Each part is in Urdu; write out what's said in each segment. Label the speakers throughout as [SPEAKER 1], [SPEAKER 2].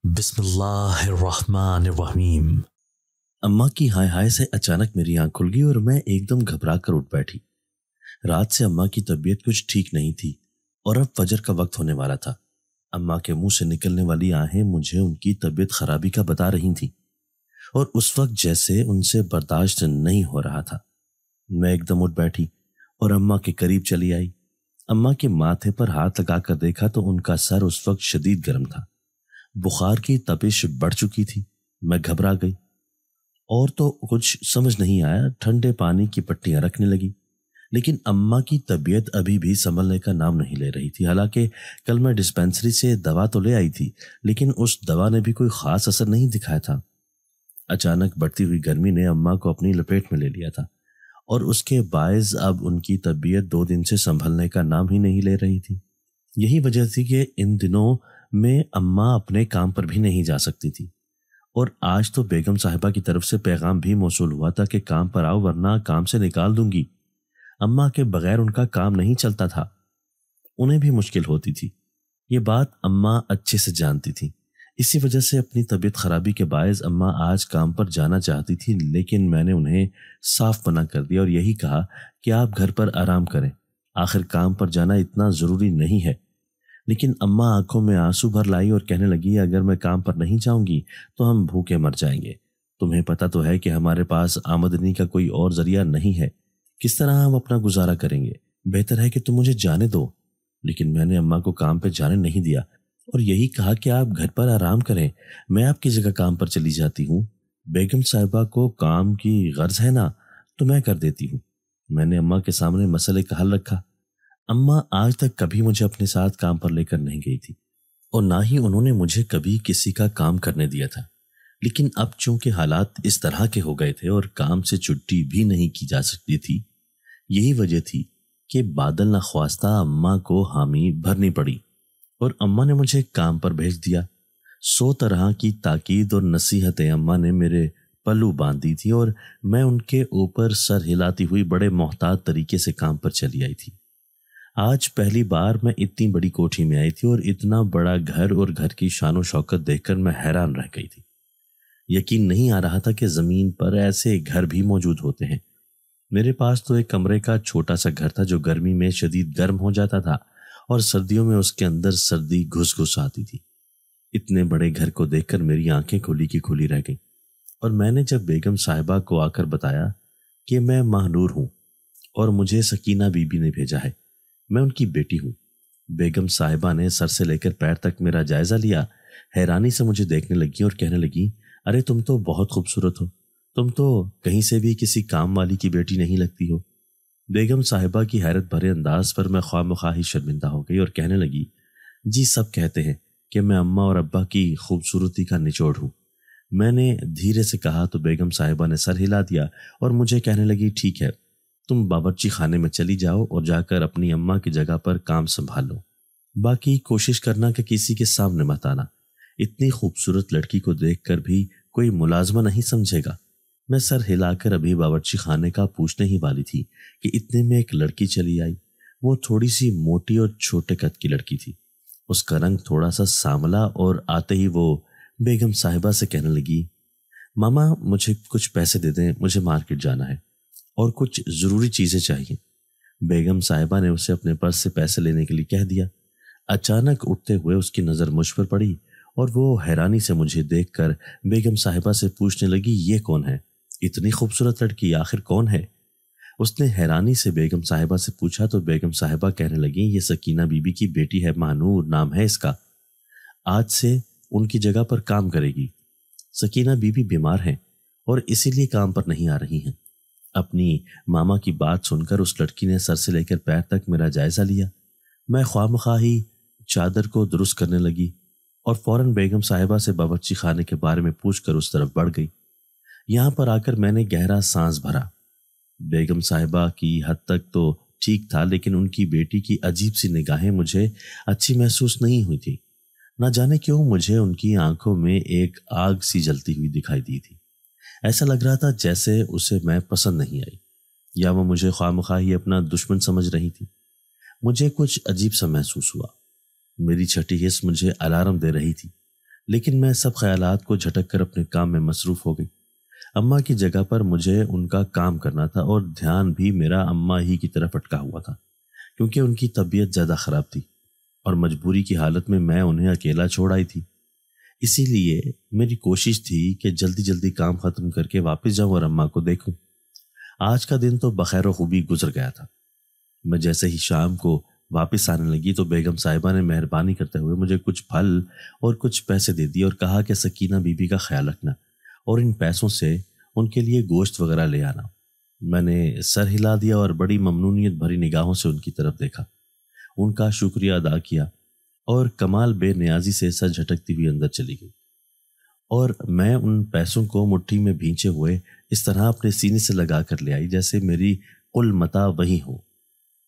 [SPEAKER 1] بسم اللہ الرحمن الرحیم۔
[SPEAKER 2] اماں کی ہائے ہائے سے اچانک میری آنکھ کھل گئی اور میں ایک دم گھبرا کر اٹھ بیٹھی۔ رات سے اماں کی طبیعت کچھ ٹھیک نہیں تھی اور اب فجر کا وقت ہونے والا تھا۔ اماں کے منہ سے نکلنے والی آہیں مجھے ان کی طبیعت خرابی کا بتا رہی تھیں اور اس وقت جیسے ان سے برداشت نہیں ہو رہا تھا۔ میں ایک دم اٹھ بیٹھی اور اماں کے قریب چلی آئی۔ اماں کے ماتھے پر ہاتھ لگا کر دیکھا تو ان کا سر اس وقت شدید گرم تھا، بخار کی تپش بڑھ چکی تھی۔ میں گھبرا گئی اور تو کچھ سمجھ نہیں آیا، ٹھنڈے پانی کی پٹیاں رکھنے لگی، لیکن اماں کی طبیعت ابھی بھی سنبھلنے کا نام نہیں لے رہی تھی۔ حالانکہ کل میں ڈسپینسری سے دوا تو لے آئی تھی، لیکن اس دوا نے بھی کوئی خاص اثر نہیں دکھایا تھا۔ اچانک بڑھتی ہوئی گرمی نے اماں کو اپنی لپیٹ میں لے لیا تھا اور اس کے باعث اب ان کی طبیعت 2 دن سے سنبھلنے کا نام ہی نہیں لے رہی تھی۔ یہی وجہ تھی کہ ان دنوں میں اماں اپنے کام پر بھی نہیں جا سکتی تھی، اور آج تو بیگم صاحبہ کی طرف سے پیغام بھی موصول ہوا تھا کہ کام پر آؤ ورنہ کام سے نکال دوں گی۔ اماں کے بغیر ان کا کام نہیں چلتا تھا، انہیں بھی مشکل ہوتی تھی۔ یہ بات اماں اچھے سے جانتی تھی، اسی وجہ سے اپنی طبیعت خرابی کے باعث اماں آج کام پر جانا چاہتی تھی، لیکن میں نے انہیں صاف منع کر دیا اور یہی کہا کہ آپ گھر پر آرام کریں، آخر کام پر جانا اتنا ضروری نہیں ہے۔ لیکن اماں آنکھوں میں آنسو بھر لائی اور کہنے لگی، اگر میں کام پر نہیں جاؤں گی تو ہم بھوکے مر جائیں گے۔ تمہیں پتہ تو ہے کہ ہمارے پاس آمدنی کا کوئی اور ذریعہ نہیں ہے، کس طرح ہم اپنا گزارا کریں گے؟ بہتر ہے کہ تم مجھے جانے دو۔ لیکن میں نے اماں کو کام پہ جانے نہیں دیا اور یہی کہا کہ آپ گھر پر آرام کریں، میں آپ کی جگہ کام پر چلی جاتی ہوں۔ بیگم صاحبہ کو کام کی غرض ہے نا تو میں کر دیتی ہوں۔ میں نے اماں کے سامنے مسئلے کا حل رکھا۔ اماں آج تک کبھی مجھے اپنے ساتھ کام پر لے کر نہیں گئی تھی اور نہ ہی انہوں نے مجھے کبھی کسی کا کام کرنے دیا تھا، لیکن اب چونکہ حالات اس طرح کے ہو گئے تھے اور کام سے چھٹی بھی نہیں کی جا سکتی تھی، یہی وجہ تھی کہ بادل نخواستہ اماں کو حامی بھرنی پڑی اور اماں نے مجھے کام پر بھیج دیا۔ 100 طرح کی تاکید اور نصیحتیں اماں نے میرے پلو باندھ دی تھی اور میں ان کے اوپر سر ہلاتی ہوئی بڑے محتاط طریقے سے کام پر چلی آئی تھی۔ آج پہلی بار میں اتنی بڑی کوٹھی میں آئی تھی اور اتنا بڑا گھر اور گھر کی شان و شوکت دیکھ کر میں حیران رہ گئی تھی۔ یقین نہیں آ رہا تھا کہ زمین پر ایسے گھر بھی موجود ہوتے ہیں۔ میرے پاس تو ایک کمرے کا چھوٹا سا گھر تھا جو گرمی میں شدید گرم ہو جاتا تھا اور سردیوں میں اس کے اندر سردی گھس گھس آتی تھی۔ اتنے بڑے گھر کو دیکھ کر میری آنکھیں کھلی کی کھلی رہ گئیں اور میں نے جب بیگم صاحبہ کو آ کر بتایا کہ میں ماہنور ہوں اور مجھے سکینہ بی بی نے بھیجا ہے، میں ان کی بیٹی ہوں، بیگم صاحبہ نے سر سے لے کر پیر تک میرا جائزہ لیا، حیرانی سے مجھے دیکھنے لگی اور کہنے لگی، ارے تم تو بہت خوبصورت ہو، تم تو کہیں سے بھی کسی کام والی کی بیٹی نہیں لگتی ہو۔ بیگم صاحبہ کی حیرت بھرے انداز پر میں خواہ مخواہ ہی شرمندہ ہو گئی اور کہنے لگی، جی سب کہتے ہیں کہ میں اماں اور ابا کی خوبصورتی کا نچوڑ ہوں۔ میں نے دھیرے سے کہا تو بیگم صاحبہ نے سر ہلا دیا اور مجھے کہنے لگی، ٹھیک ہے، تم باورچی خانے میں چلی جاؤ اور جا کر اپنی اماں کی جگہ پر کام سنبھال لو، باقی کوشش کرنا کہ کسی کے سامنے مت آنا، اتنی خوبصورت لڑکی کو دیکھ کر بھی کوئی ملازمہ نہیں سمجھے گا۔ میں سر ہلا کر ابھی باورچی خانے کا پوچھنے ہی والی تھی کہ اتنے میں ایک لڑکی چلی آئی۔ وہ تھوڑی سی موٹی اور چھوٹے قد کی لڑکی تھی، اس کا رنگ تھوڑا سا سانولا، اور آتے ہی وہ بیگم صاحبہ سے کہنے لگی، ماما مجھے کچھ پیسے دے دیں، مجھے مارکیٹ جانا ہے اور کچھ ضروری چیزیں چاہیے۔ بیگم صاحبہ نے اسے اپنے پرس سے پیسے لینے کے لیے کہہ دیا۔ اچانک اٹھتے ہوئے اس کی نظر مجھ پر پڑی اور وہ حیرانی سے مجھے دیکھ کر بیگم صاحبہ سے پوچھنے لگی، یہ کون ہے؟ اتنی خوبصورت لڑکی آخر کون ہے؟ اس نے حیرانی سے بیگم صاحبہ سے پوچھا تو بیگم صاحبہ کہنے لگیں، یہ سکینہ بی بی کی بیٹی ہے، ماہنور نام ہے اس کا، آج سے ان کی جگہ پر کام کرے گی۔ سکینہ بی بی بیمار ہیں اور اسی لیے کام پر نہیں آ رہی ہیں۔ اپنی ماما کی بات سن کر اس لڑکی نے سر سے لے کر پیر تک میرا جائزہ لیا۔ میں خواہ مخواہ ہی چادر کو درست کرنے لگی اور فوراً بیگم صاحبہ سے باورچی خانے کے بارے میں پوچھ کر اس طرف بڑھ گئی۔ یہاں پر آ کر میں نے گہرا سانس بھرا۔ بیگم صاحبہ کی حد تک تو ٹھیک تھا، لیکن ان کی بیٹی کی عجیب سی نگاہیں مجھے اچھی محسوس نہیں ہوئی تھی۔ نہ جانے کیوں مجھے ان کی آنکھوں میں ایک آگ سی جلتی ہوئی دکھائی دی تھی۔ ایسا لگ رہا تھا جیسے اسے میں پسند نہیں آئی، یا وہ مجھے خواہ مخواہ ہی اپنا دشمن سمجھ رہی تھی۔ مجھے کچھ عجیب سا محسوس ہوا، میری چھٹی حس مجھے الارم دے رہی تھی، لیکن میں سب خیالات کو جھٹک کر اپنے کام میں مصروف ہو گئی۔ اماں کی جگہ پر مجھے ان کا کام کرنا تھا اور دھیان بھی میرا اماں ہی کی طرف اٹکا ہوا تھا، کیونکہ ان کی طبیعت زیادہ خراب تھی اور مجبوری کی حالت میں انہیں اکیلا چھوڑ آئی تھی۔ اسی لیے میری کوشش تھی کہ جلدی جلدی کام ختم کر کے واپس جاؤں اور اماں کو دیکھوں۔ آج کا دن تو بخیر و خوبی گزر گیا تھا۔ میں جیسے ہی شام کو واپس آنے لگی تو بیگم صاحبہ نے مہربانی کرتے ہوئے مجھے کچھ پھل اور کچھ پیسے دے دیے اور کہا کہ سکینہ بی بی کا خیال رکھنا اور ان پیسوں سے ان کے لیے گوشت وغیرہ لے آنا۔ میں نے سر ہلا دیا اور بڑی ممنونیت بھری نگاہوں سے ان کی طرف دیکھا، ان کا شکریہ ادا کیا اور کمال بے نیازی سے سر جھٹکتی ہوئی اندر چلی گئی۔ اور میں ان پیسوں کو مٹھی میں بھینچے ہوئے اس طرح اپنے سینے سے لگا کر لے آئی جیسے میری کل متاع وہی ہو۔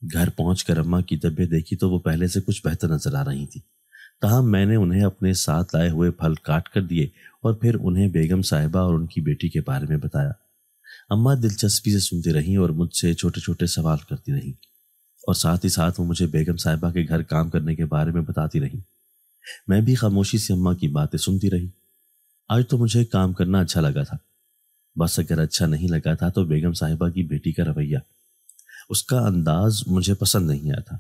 [SPEAKER 2] گھر پہنچ کر اماں کی طبیعت دیکھی تو وہ پہلے سے کچھ بہتر نظر آ رہی تھی، تاہم میں نے انہیں اپنے ساتھ لائے ہوئے پھل کاٹ کر دیے اور پھر انہیں بیگم صاحبہ اور ان کی بیٹی کے بارے میں بتایا۔ اماں دلچسپی سے سنتی رہیں اور مجھ سے چھوٹے چھوٹے سوال کرتی رہیں اور ساتھ ہی ساتھ وہ مجھے بیگم صاحبہ کے گھر کام کرنے کے بارے میں بتاتی رہیں۔ میں بھی خاموشی سے اماں کی باتیں سنتی رہی۔ آج تو مجھے کام کرنا اچھا لگا تھا، بس اگر اچھا نہیں لگا تھا تو بیگم صاحبہ کی بیٹی کا رویہ، اس کا انداز مجھے پسند نہیں آیا تھا۔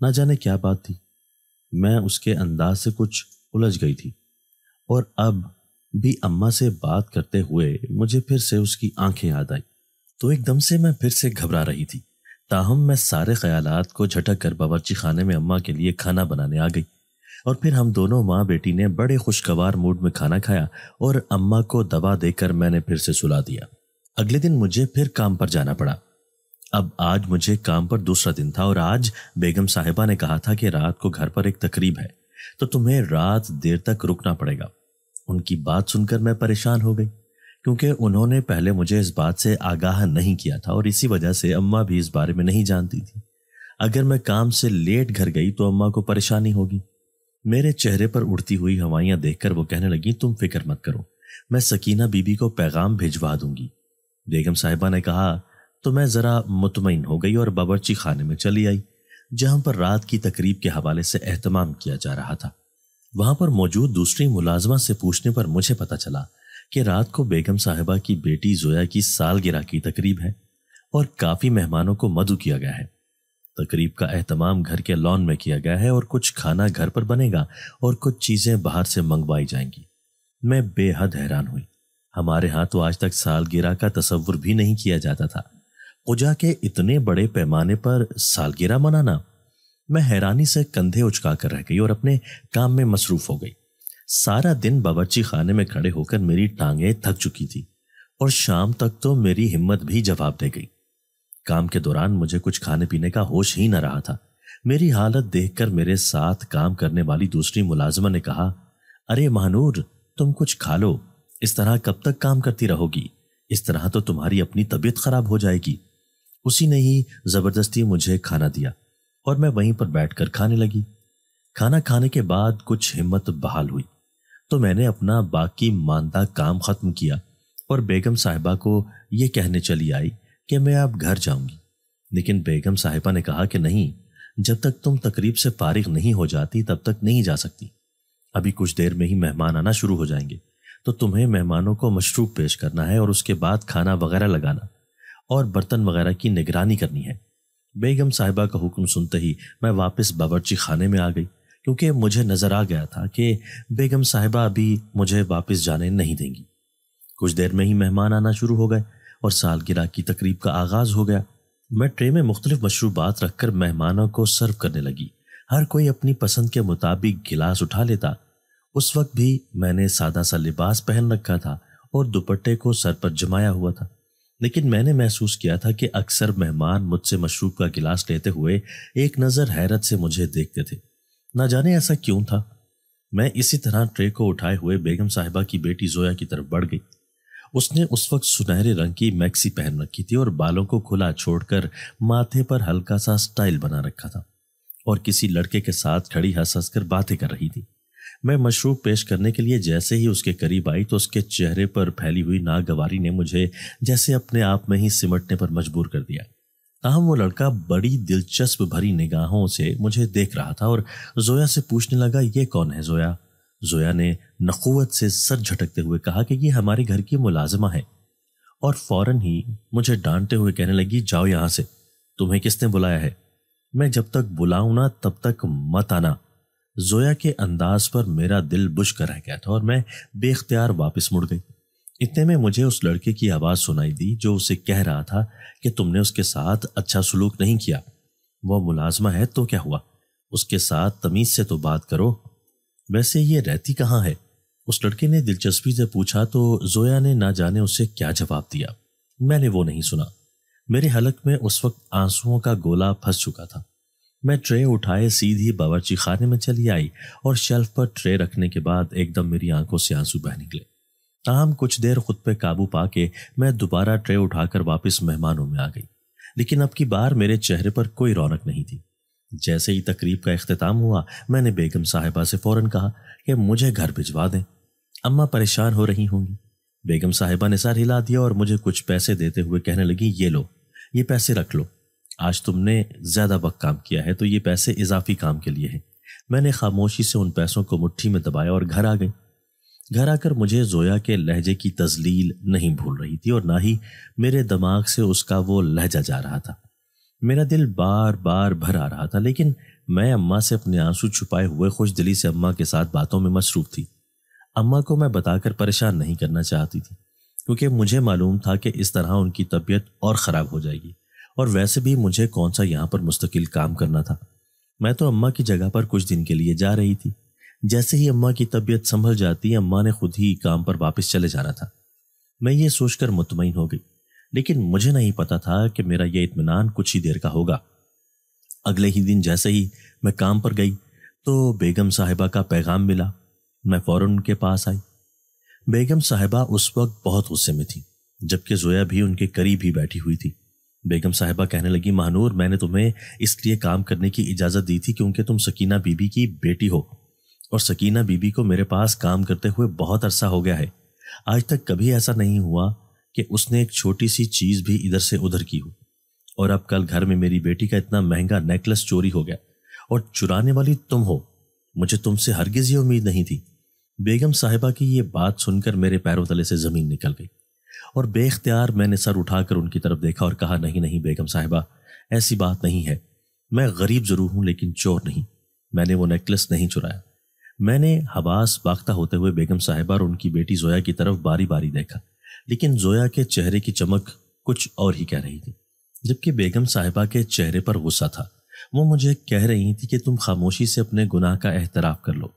[SPEAKER 2] نہ جانے کیا بات تھی، میں اس کے انداز سے کچھ الجھ گئی تھی اور اب بھی اماں سے بات کرتے ہوئے مجھے پھر سے اس کی آنکھیں یاد آئی تو ایک دم سے میں پھر سے گھبرا رہی تھی۔ تاہم میں سارے خیالات کو جھٹک کر باورچی خانے میں اماں کے لیے کھانا بنانے آ گئی اور پھر ہم دونوں ماں بیٹی نے بڑے خوشگوار موڈ میں کھانا کھایا اور اماں کو دوا دے کر میں نے پھر سے سلا دیا۔ اگلے دن مجھے پھر کام پر جانا پڑا۔ اب آج مجھے کام پر دوسرا دن تھا اور آج بیگم صاحبہ نے کہا تھا کہ رات کو گھر پر ایک تقریب ہے تو تمہیں رات دیر تک رکنا پڑے گا۔ ان کی بات سن کر میں پریشان ہو گئی کیونکہ انہوں نے پہلے مجھے اس بات سے آگاہ نہیں کیا تھا اور اسی وجہ سے اماں بھی اس بارے میں نہیں جانتی تھی۔ اگر میں کام سے لیٹ گھر گئی تو اماں کو پریشانی ہوگی۔ میرے چہرے پر اڑتی ہوئی ہوائیاں دیکھ کر وہ کہنے لگی، تم فکر مت کرو، میں سکینہ بی بی کو پیغام بھیجوا دوں گی۔ بیگم صاحبہ نے کہا تو میں ذرا مطمئن ہو گئی اور باورچی خانے میں چلی آئی جہاں پر رات کی تقریب کے حوالے سے اہتمام کیا جا رہا تھا۔ وہاں پر موجود دوسری ملازمہ سے پوچھنے پر مجھے پتہ چلا کہ رات کو بیگم صاحبہ کی بیٹی زویا کی سالگرہ کی تقریب ہے اور کافی مہمانوں کو مدعو کیا گیا ہے۔ تقریب کا اہتمام گھر کے لان میں کیا گیا ہے اور کچھ کھانا گھر پر بنے گا اور کچھ چیزیں باہر سے منگوائی جائیں گی۔ میں بے حد حیران ہوئی۔ ہمارے ہاں تو آج تک سالگرہ کا تصور بھی نہیں کیا جاتا تھا، قجا کے اتنے بڑے پیمانے پر سالگرہ منانا۔ میں حیرانی سے کندھے اچکا کر رہ گئی اور اپنے کام میں مصروف ہو گئی۔ سارا دن باورچی خانے میں کھڑے ہو کر میری ٹانگیں تھک چکی تھی اور شام تک تو میری ہمت بھی جواب دے گئی۔ کام کے دوران مجھے کچھ کھانے پینے کا ہوش ہی نہ رہا تھا۔ میری حالت دیکھ کر میرے ساتھ کام کرنے والی دوسری ملازمہ نے کہا، ارے مہنور، تم کچھ کھا لو، اس طرح کب تک کام کرتی رہو گی؟ اس طرح تو تمہاری اپنی طبیعت خراب ہو جائے گی۔ اسی نے ہی زبردستی مجھے کھانا دیا اور میں وہیں پر بیٹھ کر کھانے لگی۔ کھانا کھانے کے بعد کچھ ہمت بحال ہوئی تو میں نے اپنا باقی ماندہ کام ختم کیا اور بیگم صاحبہ کو یہ کہنے چلی آئی کہ میں اب گھر جاؤں گی۔ لیکن بیگم صاحبہ نے کہا کہ نہیں، جب تک تم تقریب سے فارغ نہیں ہو جاتی تب تک نہیں جا سکتی۔ ابھی کچھ دیر میں ہی مہمان آنا شروع ہو جائیں گے تو تمہیں مہمانوں کو مشروب پیش کرنا ہے اور اس کے بعد کھانا وغیرہ لگانا اور برتن وغیرہ کی نگرانی کرنی ہے۔ بیگم صاحبہ کا حکم سنتے ہی میں واپس باورچی خانے میں آ گئی کیونکہ مجھے نظر آ گیا تھا کہ بیگم صاحبہ ابھی مجھے واپس جانے نہیں دیں گی۔ کچھ دیر میں ہی مہمان آنا شروع ہو گئے اور سالگرہ کی تقریب کا آغاز ہو گیا۔ میں ٹرے میں مختلف مشروبات رکھ کر مہمانوں کو سرو کرنے لگی۔ ہر کوئی اپنی پسند کے مطابق گلاس اٹھا لیتا۔ اس وقت بھی میں نے سادہ سا لباس پہن رکھا تھا اور دوپٹے کو سر پر جمایا ہوا تھا، لیکن میں نے محسوس کیا تھا کہ اکثر مہمان مجھ سے مشروب کا گلاس لیتے ہوئے ایک نظر حیرت سے مجھے دیکھتے تھے۔ نہ جانے ایسا کیوں تھا۔ میں اسی طرح ٹرے کو اٹھائے ہوئے بیگم صاحبہ کی بیٹی زویا کی طرف بڑھ گئی۔ اس نے اس وقت سنہرے رنگ کی میکسی پہن رکھی تھی اور بالوں کو کھلا چھوڑ کر ماتھے پر ہلکا سا سٹائل بنا رکھا تھا اور کسی لڑکے کے ساتھ کھڑی ہنس ہنس کر باتیں کر رہی تھی۔ میں مشروب پیش کرنے کے لیے جیسے ہی اس کے قریب آئی تو اس کے چہرے پر پھیلی ہوئی ناگواری نے مجھے جیسے اپنے آپ میں ہی سمٹنے پر مجبور کر دیا۔ تاہم وہ لڑکا بڑی دلچسپ بھری نگاہوں سے مجھے دیکھ رہا تھا اور زویا سے پوچھنے لگا، یہ کون ہے زویا؟ زویا نے نخوت سے سر جھٹکتے ہوئے کہا کہ یہ ہمارے گھر کی ملازمہ ہے، اور فوراً ہی مجھے ڈانٹتے ہوئے کہنے لگی جاؤ یہاں سے، تمہیں کس نے بلایا ہے؟ میں جب تک بلاؤں نہ تب تک مت آنا۔ زویا کے انداز پر میرا دل بجھ کر رہ گیا تھا اور میں بے اختیار واپس مڑ گئی۔ اتنے میں مجھے اس لڑکے کی آواز سنائی دی جو اسے کہہ رہا تھا کہ تم نے اس کے ساتھ اچھا سلوک نہیں کیا، وہ ملازمہ ہے تو کیا ہوا، اس کے ساتھ تمیز سے تو بات کرو۔ ویسے یہ رہتی کہاں ہے؟ اس لڑکے نے دلچسپی سے پوچھا تو زویا نے نہ جانے اسے کیا جواب دیا۔ میں نے وہ نہیں سنا۔ میرے حلق میں اس وقت آنسوؤں کا گولا پھنس چکا تھا۔ میں ٹرے اٹھائے سیدھی باورچی خانے میں چلی آئی اور شیلف پر ٹرے رکھنے کے بعد ایک دم میری آنکھوں سے آنسو بہہ نکلے۔ تاہم کچھ دیر خود پہ قابو پا کے میں دوبارہ ٹرے اٹھا کر واپس مہمانوں میں آ گئی، لیکن اب کی بار میرے چہرے پر کوئی رونق نہیں تھی۔ جیسے ہی تقریب کا اختتام ہوا میں نے بیگم صاحبہ سے فوراً کہا کہ مجھے گھر بھجوا دیں، اماں پریشان ہو رہی ہوں گی۔ بیگم صاحبہ نے سر ہلا دیا اور مجھے کچھ پیسے دیتے ہوئے کہنے لگی یہ لو، یہ پیسے رکھ لو، آج تم نے زیادہ وقت کام کیا ہے تو یہ پیسے اضافی کام کے لیے ہیں۔ میں نے خاموشی سے ان پیسوں کو مٹھی میں دبایا اور گھر آ گئی۔ گھر آ کر مجھے زویا کے لہجے کی تذلیل نہیں بھول رہی تھی اور نہ ہی میرے دماغ سے اس کا وہ لہجہ جا رہا تھا۔ میرا دل بار بار بھر آ رہا تھا، لیکن میں اماں سے اپنے آنسو چھپائے ہوئے خوش دلی سے اماں کے ساتھ باتوں میں مصروف تھی۔ اماں کو میں بتا کر پریشان نہیں کرنا چاہتی تھی، کیونکہ مجھے معلوم تھا کہ اس طرح ان کی طبیعت اور خراب ہو جائے گی، اور ویسے بھی مجھے کون سا یہاں پر مستقل کام کرنا تھا۔ میں تو اماں کی جگہ پر کچھ دن کے لیے جا رہی تھی۔ جیسے ہی اماں کی طبیعت سنبھل جاتی اماں نے خود ہی کام پر واپس چلے جانا تھا۔ میں یہ سوچ کر مطمئن ہو گئی، لیکن مجھے نہیں پتا تھا کہ میرا یہ اطمینان کچھ ہی دیر کا ہوگا۔ اگلے ہی دن جیسے ہی میں کام پر گئی تو بیگم صاحبہ کا پیغام ملا۔ میں فوراً ان کے پاس آئی۔ بیگم صاحبہ اس وقت بہت غصے میں تھی، جبکہ زویا بھی ان کے قریب ہی بیٹھی ہوئی تھی۔ بیگم صاحبہ کہنے لگی مہنور، میں نے تمہیں اس لیے کام کرنے کی اجازت دی تھی کیونکہ تم سکینہ بی بی کی بیٹی ہو، اور سکینہ بی بی کو میرے پاس کام کرتے ہوئے بہت عرصہ ہو گیا ہے۔ آج تک کبھی ایسا نہیں ہوا کہ اس نے ایک چھوٹی سی چیز بھی ادھر سے ادھر کی ہو، اور اب کل گھر میں میری بیٹی کا اتنا مہنگا نیکلس چوری ہو گیا اور چرانے والی تم ہو۔ مجھے تم سے ہرگز یہ امید نہیں تھی۔ بیگم صاحبہ کی یہ بات سن کر میرے پیروں تلے سے زمین نکل گئی، اور بے اختیار میں نے سر اٹھا کر ان کی طرف دیکھا اور کہا نہیں نہیں بیگم صاحبہ، ایسی بات نہیں ہے، میں غریب ضرور ہوں لیکن چور نہیں، میں نے وہ نیکلس نہیں چرایا۔ میں نے حواس باختہ ہوتے ہوئے بیگم صاحبہ اور ان کی بیٹی زویا کی طرف باری باری دیکھا، لیکن زویا کے چہرے کی چمک کچھ اور ہی کہہ رہی تھی، جبکہ بیگم صاحبہ کے چہرے پر غصہ تھا۔ وہ مجھے کہہ رہی تھی کہ تم خاموشی سے اپنے گناہ کا اعتراف کر لو،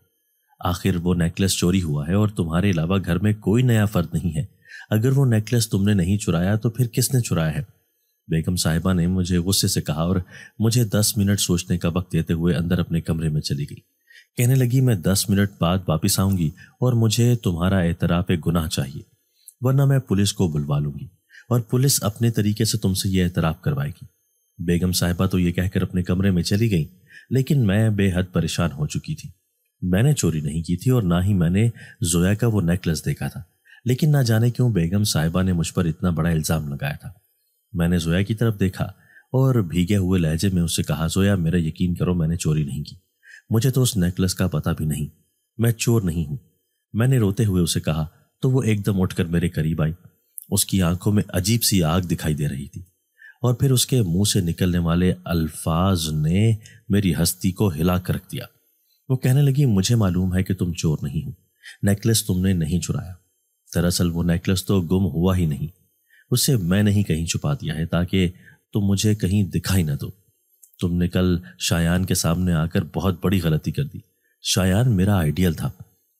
[SPEAKER 2] آخر وہ نیکلس چوری ہوا ہے اور تمہارے علاوہ گھر میں کوئی نیا فرد نہیں ہے۔ اگر وہ نیکلس تم نے نہیں چرایا تو پھر کس نے چرایا ہے؟ بیگم صاحبہ نے مجھے غصے سے کہا اور مجھے 10 منٹ سوچنے کا وقت دیتے ہوئے اندر اپنے کمرے میں چلی گئی۔ کہنے لگی میں 10 منٹ بعد واپس آؤں گی اور مجھے تمہارا اعتراف گناہ چاہیے، ورنہ میں پولیس کو بلوا لوں گی اور پولیس اپنے طریقے سے تم سے یہ اعتراف کروائے گی۔ بیگم صاحبہ تو یہ کہہ کر اپنے کمرے میں چلی گئی، لیکن میں بے حد پریشان ہو چکی تھی۔ میں نے چوری نہیں کی تھی اور نہ ہی میں نے زویا کا وہ نیکلس دیکھا تھا، لیکن نہ جانے کیوں بیگم صاحبہ نے مجھ پر اتنا بڑا الزام لگایا تھا۔ میں نے زویا کی طرف دیکھا اور بھیگے ہوئے لہجے میں اس سے کہا زویا میرا یقین کرو میں نے چوری نہیں کی، مجھے تو اس نیکلس کا پتہ بھی نہیں، میں چور نہیں ہوں۔ میں نے روتے ہوئے اسے کہا تو وہ ایک دم اٹھ کر میرے قریب آئی۔ اس کی آنکھوں میں عجیب سی آگ دکھائی دے رہی تھی اور پھر اس کے منہ سے نکلنے والے الفاظ نے میری ہستی کو ہلا کر رکھ دیا۔ وہ کہنے لگی مجھے معلوم ہے کہ تم چور نہیں ہو، نیکلس تم نے نہیں چرایا، دراصل وہ نیکلس تو گم ہوا ہی نہیں، اسے میں نے ہی کہیں چھپا دیا ہے تاکہ تم مجھے کہیں دکھائی نہ دو۔ تم نے کل شایان کے سامنے آ کر بہت بڑی غلطی کر دی۔ شایان میرا آئیڈیل تھا،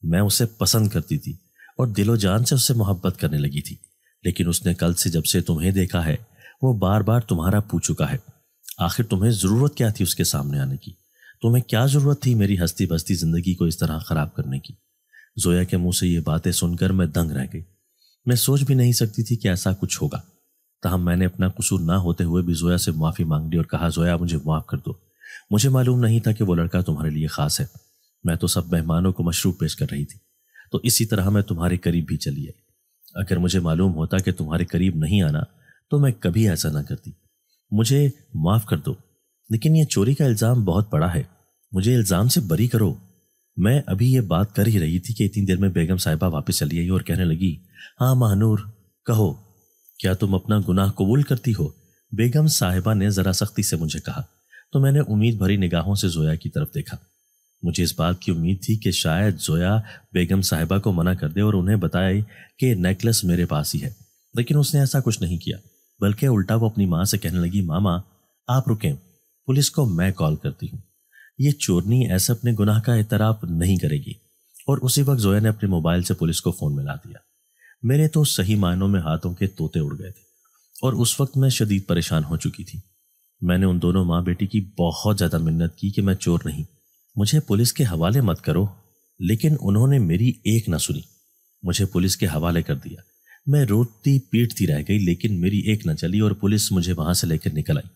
[SPEAKER 2] میں اسے پسند کرتی تھی اور دل و جان سے اس سے محبت کرنے لگی تھی، لیکن اس نے کل سے جب سے تمہیں دیکھا ہے وہ بار بار تمہارا پوچھ چکا ہے۔ آخر تمہیں ضرورت کیا تھی اس کے سامنے آنے کی؟ تمہیں کیا ضرورت تھی میری ہستی بستی زندگی کو اس طرح خراب کرنے کی؟ زویا کے منہ سے یہ باتیں سن کر میں دنگ رہ گئی۔ میں سوچ بھی نہیں سکتی تھی کہ ایسا کچھ ہوگا، تاہم میں نے اپنا قصور نہ ہوتے ہوئے بھی زویا سے معافی مانگ لی اور کہا زویا مجھے معاف کر دو، مجھے معلوم نہیں تھا کہ وہ لڑکا تمہارے لیے خاص ہے، میں تو سب مہمانوں کو مشروب پیش کر رہی تھی، تو اسی طرح میں تمہارے قریب بھی چلی آئی۔ اگر مجھے معلوم ہوتا کہ تمہارے قریب نہیں آنا تو میں کبھی ایسا نہ کرتی، مجھے معاف کر دو، لیکن یہ چوری کا الزام بہت بڑا ہے، مجھے الزام سے بری کرو۔ میں ابھی یہ بات کر ہی رہی تھی کہ اتنی دیر میں بیگم صاحبہ واپس چلی آئی اور کہنے لگی، ہاں ماہنور کہو، کیا تم اپنا گناہ قبول کرتی ہو؟ بیگم صاحبہ نے ذرا سختی سے مجھے کہا تو میں نے امید بھری نگاہوں سے زویا کی طرف دیکھا۔ مجھے اس بات کی امید تھی کہ شاید زویا بیگم صاحبہ کو منع کر دے اور انہیں بتائے کہ نیکلس میرے پاس ہی ہے، لیکن اس نے ایسا کچھ نہیں کیا، بلکہ الٹا وہ اپنی ماں سے کہنے لگی، ماما آپ رکیں، پولیس کو میں کال کرتی ہوں، یہ چورنی ایسے اپنے گناہ کا اعتراف نہیں کرے گی۔ اور اسی وقت زویا نے اپنے موبائل سے پولیس کو فون ملا دیا۔ میرے تو صحیح معنوں میں ہاتھوں کے طوطے اڑ گئے تھے اور اس وقت میں شدید پریشان ہو چکی تھی۔ میں نے ان دونوں ماں بیٹی کی بہت زیادہ منت کی کہ میں چور نہیں، مجھے پولیس کے حوالے مت کرو، لیکن انہوں نے میری ایک نہ سنی، مجھے پولیس کے حوالے کر دیا۔ میں روتی پیٹتی رہ گئی، لیکن میری ایک نہ چلی اور پولیس مجھے وہاں سے لے کر نکل آئی۔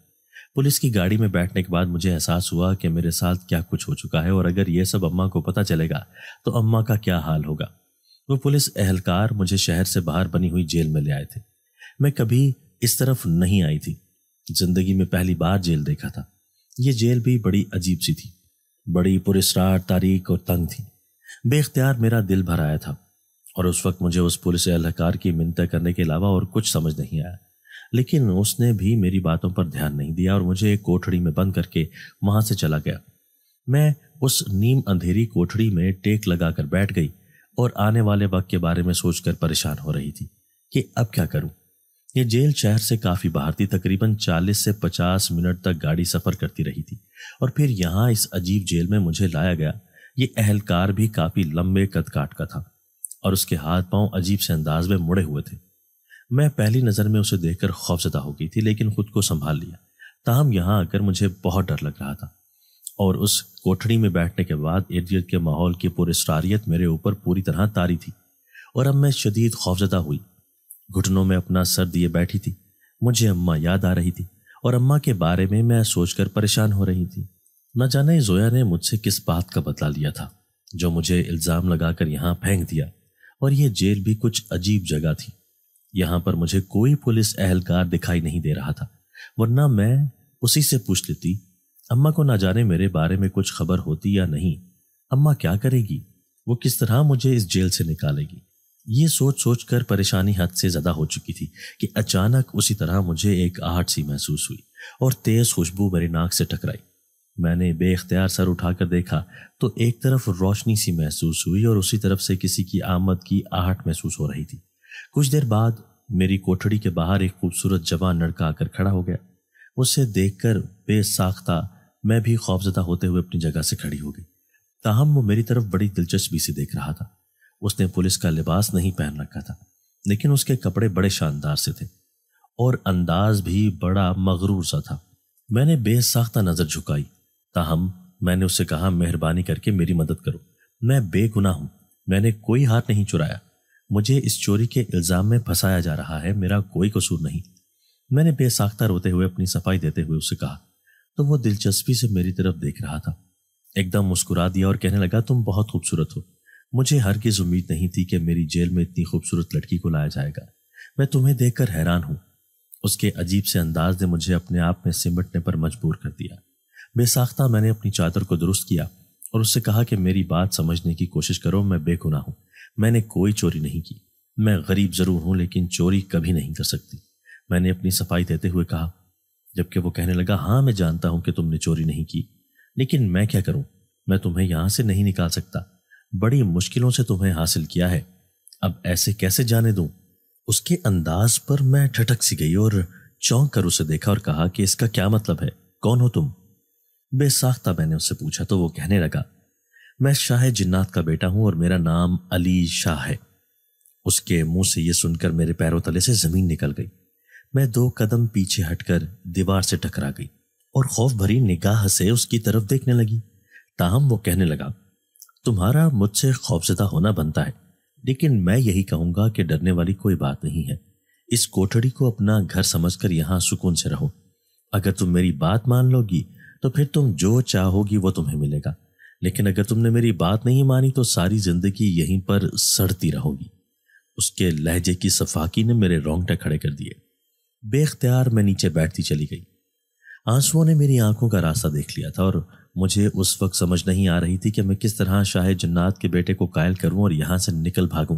[SPEAKER 2] پولیس کی گاڑی میں بیٹھنے کے بعد مجھے احساس ہوا کہ میرے ساتھ کیا کچھ ہو چکا ہے، اور اگر یہ سب اماں کو پتہ چلے گا تو اماں کا کیا حال ہوگا۔ وہ پولیس اہلکار مجھے شہر سے باہر بنی ہوئی جیل میں لے آئے تھے۔ میں کبھی اس طرف نہیں آئی تھی، زندگی میں پہلی بار جیل دیکھا تھا۔ یہ جیل بھی بڑی عجیب سی تھی، بڑی پراسرار، تاریک اور تنگ تھی۔ بے اختیار میرا دل بھر آیا تھا، اور اس وقت مجھے اس پولیس اہلکار کی منتیں کرنے کے علاوہ اور کچھ سمجھ نہیں آیا، لیکن اس نے بھی میری باتوں پر دھیان نہیں دیا اور مجھے ایک کوٹھڑی میں بند کر کے وہاں سے چلا گیا۔ میں اس نیم اندھیری کوٹھڑی میں ٹیک لگا کر بیٹھ گئی اور آنے والے وقت کے بارے میں سوچ کر پریشان ہو رہی تھی کہ اب کیا کروں۔ یہ جیل شہر سے کافی باہر تھی، تقریباً 40 سے 50 منٹ تک گاڑی سفر کرتی رہی تھی، اور پھر یہاں اس عجیب جیل میں مجھے لایا گیا۔ یہ اہلکار بھی کافی لمبے قد کاٹ کا تھا اور اس کے ہاتھ پاؤں عجیب سے انداز میں مڑے ہوئے تھے۔ میں پہلی نظر میں اسے دیکھ کر خوفزدہ ہو گئی تھی، لیکن خود کو سنبھال لیا۔ تاہم یہاں آ کر مجھے بہت ڈر لگ رہا تھا، اور اس کوٹھڑی میں بیٹھنے کے بعد ارد گرد کے ماحول کی پراسراریت میرے اوپر پوری طرح طاری تھی، اور اب میں شدید خوفزدہ ہوئی۔ گھٹنوں میں اپنا سر دیے بیٹھی تھی۔ مجھے اماں یاد آ رہی تھی، اور اماں کے بارے میں میں سوچ کر پریشان ہو رہی تھی۔ نہ جانے زویا نے مجھ سے کس بات کا بدلہ لیا تھا جو مجھے الزام لگا کر یہاں پھینک دیا، اور یہ جیل بھی کچھ عجیب جگہ تھی۔ یہاں پر مجھے کوئی پولیس اہلکار دکھائی نہیں دے رہا تھا، ورنہ میں اسی سے پوچھ لیتی، اماں کو نہ جانے میرے بارے میں کچھ خبر ہوتی یا نہیں، اماں کیا کرے گی، وہ کس طرح مجھے اس جیل سے نکالے گی۔ یہ سوچ سوچ کر پریشانی حد سے زیادہ ہو چکی تھی کہ اچانک اسی طرح مجھے ایک آہٹ سی محسوس ہوئی اور تیز خوشبو میری ناک سے ٹکرائی۔ میں نے بے اختیار سر اٹھا کر دیکھا تو ایک طرف روشنی سی محسوس ہوئی اور اسی طرف سے کسی کی آمد کی آہٹ محسوس ہو رہی تھی۔ کچھ دیر بعد میری کوٹھڑی کے باہر ایک خوبصورت جوان لڑکا آ کر کھڑا ہو گیا۔ اسے دیکھ کر بے ساختہ میں بھی خوفزدہ ہوتے ہوئے اپنی جگہ سے کھڑی ہو گئی، تاہم وہ میری طرف بڑی دلچسپی سے دیکھ رہا تھا۔ اس نے پولیس کا لباس نہیں پہن رکھا تھا، لیکن اس کے کپڑے بڑے شاندار سے تھے اور انداز بھی بڑا مغرور سا تھا۔ میں نے بے ساختہ نظر جھکائی، تاہم میں نے اس سے کہا، مہربانی کر کے میری مدد کرو، میں بے گناہ ہوں، میں نے کوئی ہاتھ نہیں چرایا، مجھے اس چوری کے الزام میں پھنسایا جا رہا ہے، میرا کوئی قصور نہیں۔ میں نے بے ساختہ روتے ہوئے اپنی صفائی دیتے ہوئے اس سے کہا تو وہ دلچسپی سے میری طرف دیکھ رہا تھا۔ ایک دم مسکرا دیا اور کہنے لگا، تم بہت خوبصورت ہو، مجھے ہرگز امید نہیں تھی کہ میری جیل میں اتنی خوبصورت لڑکی کو لایا جائے گا، میں تمہیں دیکھ کر حیران ہوں۔ اس کے عجیب سے انداز نے مجھے اپنے آپ میں سمٹنے پر مجبور کر دیا۔ بے ساختہ میں نے اپنی چادر کو درست کیا اور اس سے کہا کہ میری بات سمجھنے کی کوشش کرو، میں بے گناہ ہوں، میں نے کوئی چوری نہیں کی، میں غریب ضرور ہوں لیکن چوری کبھی نہیں کر سکتی، میں نے اپنی صفائی دیتے ہوئے کہا، جبکہ وہ کہنے لگا، ہاں میں جانتا ہوں کہ تم نے چوری نہیں کی، لیکن میں کیا کروں، میں تمہیں یہاں سے نہیں نکال سکتا، بڑی مشکلوں سے تمہیں حاصل کیا ہے، اب ایسے کیسے جانے دوں۔ اس کے انداز پر میں ٹھٹک سی گئی اور چونک کر اسے دیکھا اور کہا کہ اس کا کیا مطلب ہے، کون ہو تم؟ بے ساختہ میں نے اس سے پوچھا تو وہ کہنے لگا، میں شاہ جنات کا بیٹا ہوں اور میرا نام علی شاہ ہے۔ اس کے منہ سے یہ سن کر میرے پیروں تلے سے زمین نکل گئی۔ میں 2 قدم پیچھے ہٹ کر دیوار سے ٹکرا گئی اور خوف بھری نگاہ سے اس کی طرف دیکھنے لگی، تاہم وہ کہنے لگا، تمہارا مجھ سے خوفزدہ ہونا بنتا ہے، لیکن میں یہی کہوں گا کہ ڈرنے والی کوئی بات نہیں ہے، اس کوٹھڑی کو اپنا گھر سمجھ کر یہاں سکون سے رہو، اگر تم میری بات مان لو گی تو پھر تم جو چاہو گی وہ تمہیں ملے گا، لیکن اگر تم نے میری بات نہیں مانی تو ساری زندگی یہیں پر سڑتی رہو گی۔ اس کے لہجے کی صفاکی نے میرے رونگٹے کھڑے کر دیے۔ بے اختیار میں نیچے بیٹھتی چلی گئی۔ آنسوؤں نے میری آنکھوں کا راستہ دیکھ لیا تھا اور مجھے اس وقت سمجھ نہیں آ رہی تھی کہ میں کس طرح شاہ جنات کے بیٹے کو قائل کروں اور یہاں سے نکل بھاگوں۔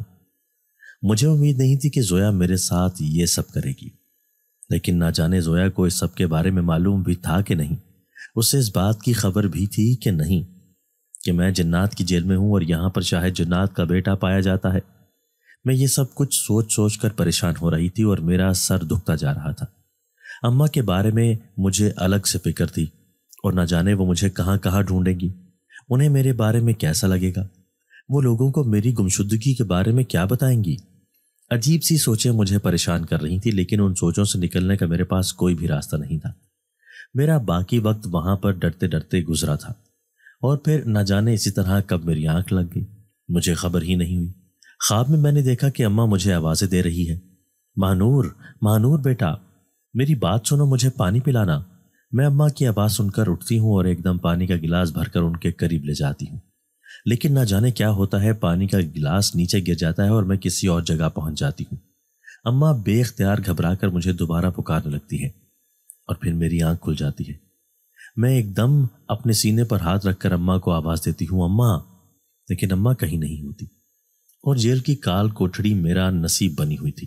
[SPEAKER 2] مجھے امید نہیں تھی کہ زویا میرے ساتھ یہ سب کرے گی، لیکن نہ جانے زویا کو اس سب کے بارے میں معلوم بھی تھا کہ نہیں۔ اسے اس بات کی خبر بھی تھی کہ نہیں کہ میں جنات کی جیل میں ہوں اور یہاں پر شاہ جنات کا بیٹا پایا جاتا ہے۔ میں یہ سب کچھ سوچ سوچ کر پریشان ہو رہی تھی اور میرا سر دکھتا جا رہا تھا۔ اماں کے بارے میں مجھے الگ سے فکر تھی اور نہ جانے وہ مجھے کہاں کہاں ڈھونڈیں گی، انہیں میرے بارے میں کیسا لگے گا، وہ لوگوں کو میری گمشدگی کے بارے میں کیا بتائیں گی۔ عجیب سی سوچیں مجھے پریشان کر رہی تھی، لیکن ان سوچوں سے نکلنے کا میرے پاس کوئی بھی راستہ نہیں تھا۔ میرا باقی وقت وہاں پر ڈرتے ڈرتے گزرا تھا، اور پھر نہ جانے اسی طرح کب میری آنکھ لگ گئی، مجھے خبر ہی نہیں ہوئی۔ خواب میں نے دیکھا کہ اماں مجھے آوازیں دے رہی ہے، مہنور مہنور بیٹا میری بات سنو، مجھے پانی پلانا۔ میں اماں کی آواز سن کر اٹھتی ہوں اور ایک دم پانی کا گلاس بھر کر ان کے قریب لے جاتی ہوں، لیکن نہ جانے کیا ہوتا ہے، پانی کا گلاس نیچے گر جاتا ہے اور میں کسی اور جگہ پہنچ جاتی ہوں۔ اماں بے اختیار گھبرا کر مجھے دوبارہ پکارنے لگتی ہے اور پھر میری آنکھ کھل جاتی ہے۔ میں ایک دم اپنے سینے پر ہاتھ رکھ کر اماں کو آواز دیتی ہوں، اماں، لیکن اماں کہیں نہیں ہوتی، اور جیل کی کال کوٹھڑی میرا نصیب بنی ہوئی تھی۔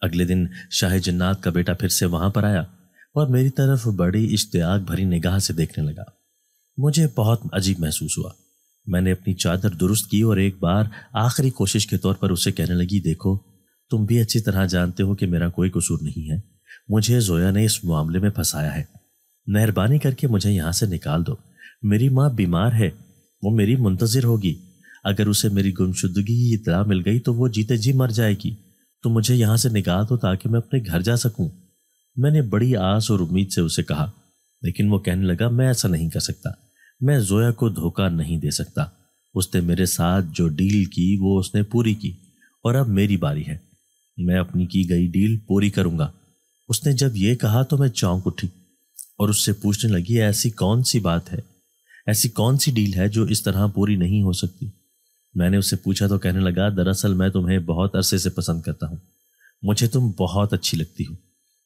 [SPEAKER 2] اگلے دن شاہ جنات کا بیٹا پھر سے وہاں پر آیا اور میری طرف بڑی اشتیاق بھری نگاہ سے دیکھنے لگا۔ مجھے بہت عجیب محسوس ہوا۔ میں نے اپنی چادر درست کی اور ایک بار آخری کوشش کے طور پر اسے کہنے لگی، دیکھو تم بھی اچھی طرح جانتے ہو کہ میرا کوئی قصور نہیں ہے، مجھے زویا نے اس معاملے میں پھنسایا ہے، مہربانی کر کے مجھے یہاں سے نکال دو۔ میری ماں بیمار ہے، وہ میری منتظر ہوگی، اگر اسے میری گمشدگی کی اطلاع مل گئی تو وہ جیتے جی مر جائے گی، تو مجھے یہاں سے نکال دو تاکہ میں اپنے گھر جا سکوں۔ میں نے بڑی آس اور امید سے اسے کہا، لیکن وہ کہنے لگا، میں ایسا نہیں کر سکتا، میں زویا کو دھوکہ نہیں دے سکتا، اس نے میرے ساتھ جو ڈیل کی وہ اس نے پوری کی، اور اب میری باری ہے، میں اپنی کی گئی ڈیل پوری کروں گا۔ اس نے جب یہ کہا تو میں چونک اٹھی اور اس سے پوچھنے لگی، ایسی کون سی بات ہے، ایسی کون سی ڈیل ہے جو اس طرح پوری نہیں ہو سکتی؟ میں نے اس سے پوچھا تو کہنے لگا، دراصل میں تمہیں بہت عرصے سے پسند کرتا ہوں، مجھے تم بہت اچھی لگتی ہو،